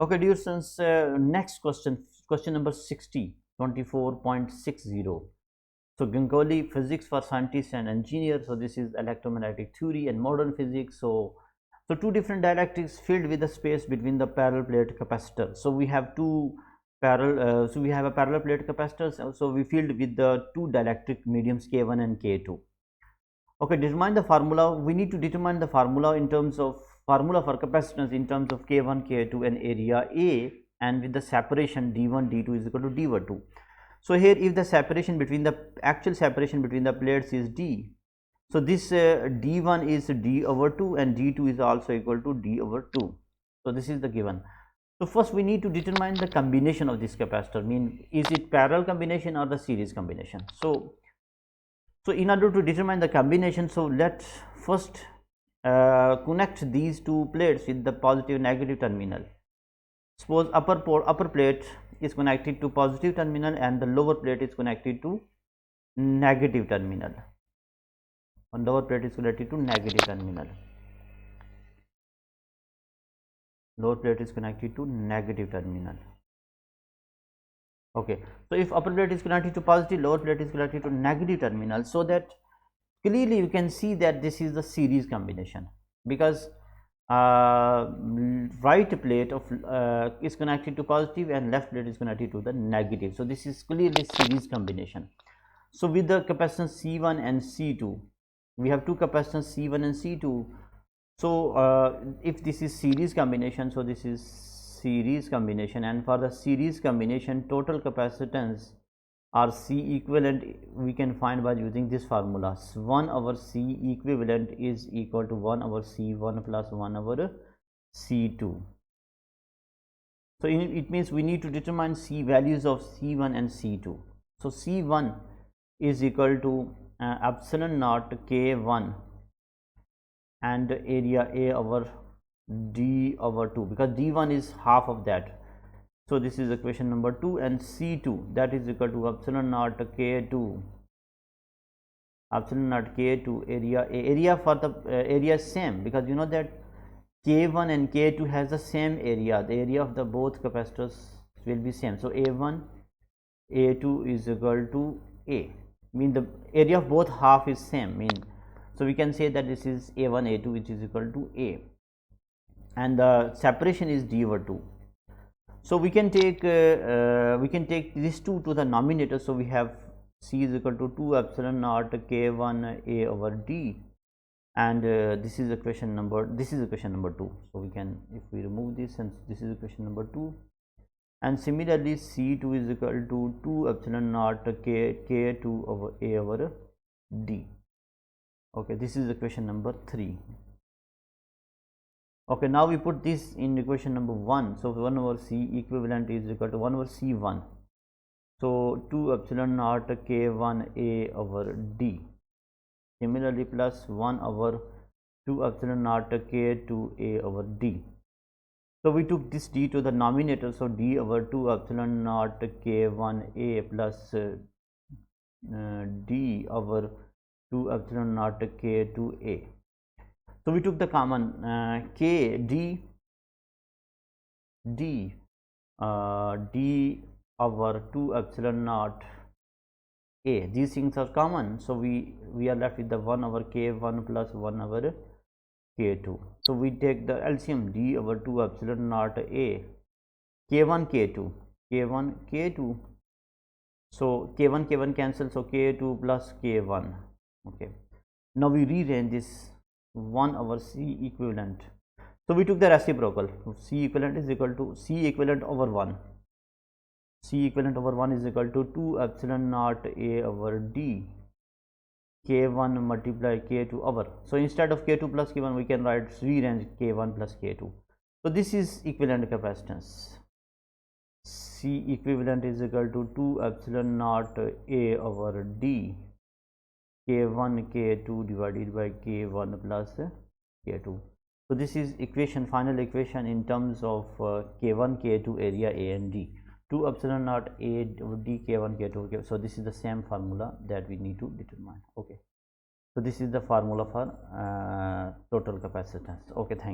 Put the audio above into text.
Okay, dear students, next question number 60, 24.60. So, Gangoli physics for scientists and engineers. So, this is electromagnetic theory and modern physics. So two different dielectrics filled with the space between the parallel plate capacitors. So, we have two parallel. So, we have a parallel plate capacitors. So, we filled with the two dielectric mediums K1 and K2. Okay, determine the formula. We need to determine the formula in terms of formula for capacitance in terms of K1, K2 and area A, and with the separation D1, D2 is equal to D over 2. So, here if the separation between the actual separation between the plates is D, so this D1 is D over 2 and D2 is also equal to D over 2. So, this is the given. So, first we need to determine the combination of this capacitor, mean is it parallel combination or the series combination. So in order to determine the combination, so let's first connect these two plates with the positive negative terminal. Suppose upper plate is connected to positive terminal and the lower plate is connected to negative terminal. And lower plate is connected to negative terminal. Lower plate is connected to negative terminal. Okay, so if upper plate is connected to positive, lower plate is connected to negative terminal, so that clearly you can see that this is the series combination, because right plate of is connected to positive and left plate is connected to the negative. So this is clearly series combination. So with the capacitance C1 and C2, we have two capacitance C1 and C2. So if this is series combination, so this is series combination, and for the series combination total capacitance or C equivalent we can find by using this formula. 1 over C equivalent is equal to 1 over C1 plus 1 over C2. So it means we need to determine C values of C1 and C2. So C1 is equal to epsilon naught K1 and area A over D over 2, because D1 is half of that. So this is equation number 2, and C2 that is equal to epsilon naught K2, epsilon naught K2 area A. Area for the area is same, because you know that K1 and K2 has the same area. The area of the both capacitors will be same. So A1 A2 is equal to A, mean the area of both half is same, mean so we can say that this is A1 A2 which is equal to A, and the separation is D over 2. So we can take this 2 to the nominator. So we have C is equal to 2 epsilon naught K1 A over D, and this is equation number 2. So we can, if we remove this, and this is equation number 2, and similarly C2 is equal to 2 epsilon naught K2 over A over D. Okay, this is equation number 3. Okay, now we put this in equation number 1. So 1 over C equivalent is equal to 1 over C1. So 2 epsilon naught K1 A over D. Similarly, plus 1 over 2 epsilon naught K2 A over D. So we took this D to the nominator. So D over 2 epsilon naught K1 A plus D over 2 epsilon naught K2A. So we took the common K D D over 2 epsilon naught A. These things are common, so we are left with the 1 over K1 plus 1 over K2. So we take the LCM D over 2 epsilon naught A, K1 K2, K1 K2. So K1 K1 cancel, so K2 plus K1. Okay, now we rearrange this 1 over C equivalent. So we took the reciprocal. C equivalent is equal to C equivalent over 1. C equivalent over 1 is equal to 2 epsilon naught A over D, K1 multiply K2 over. So instead of K2 plus K1 we can write rearrange K1 plus K2. So this is equivalent capacitance. C equivalent is equal to 2 epsilon naught A over D, K1 K2 divided by K1 plus K2. So this is equation, final equation in terms of K1 K2 area A and D. 2 epsilon naught A over D, K1 K2. Okay. So this is the same formula that we need to determine. Okay. So this is the formula for total capacitance. Okay, thank you.